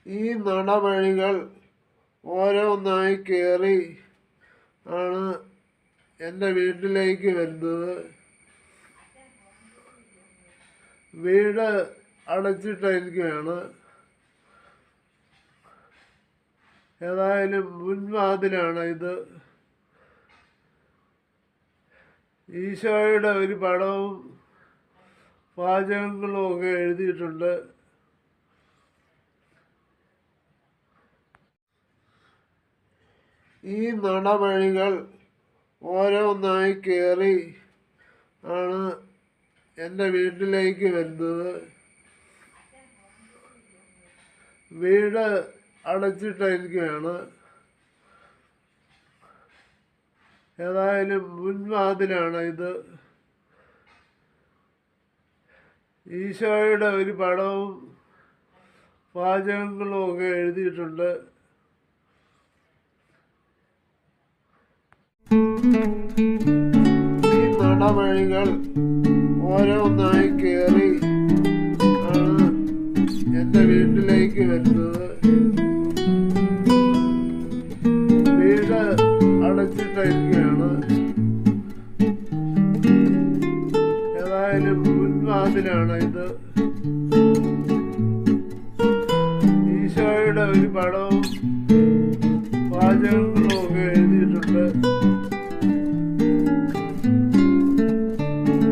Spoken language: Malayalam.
ഈ നടവഴികൾ ഓരോന്നായി കയറി ആണ് എൻ്റെ വീട്ടിലേക്ക് വരുന്നത്. വീട് അടച്ചിട്ടിരിക്കുകയാണ്. ഏതായാലും മുൻവാതിലാണ് ഇത്. ഈശോയുടെ ഒരു പടവും വാചകങ്ങളും ഒക്കെ എഴുതിയിട്ടുണ്ട്. ഈ നടവഴികൾ ഓരോന്നായി കയറി ആണ് എൻ്റെ വീട്ടിലേക്ക് വരുന്നത്. വീട് അടച്ചിട്ടിരിക്കുകയാണ്. ഏതായാലും മുൻവാതിലാണ് ഇത്. ഈശോയുടെ ഒരു പടവും വാചകങ്ങളും ഒക്കെ എഴുതിയിട്ടുണ്ട്. ഈ നടവഴികൾ ഓരോന്നായി കയറി ആണ് എൻ്റെ വീട്ടിലേക്ക് വരുന്നത്. വീട് അടച്ചിട്ടിരിക്കുകയാണ്. ഏതായാലും മുൻവാതിലാണ് ഇത്. ഈശോയുടെ ഒരു പടവും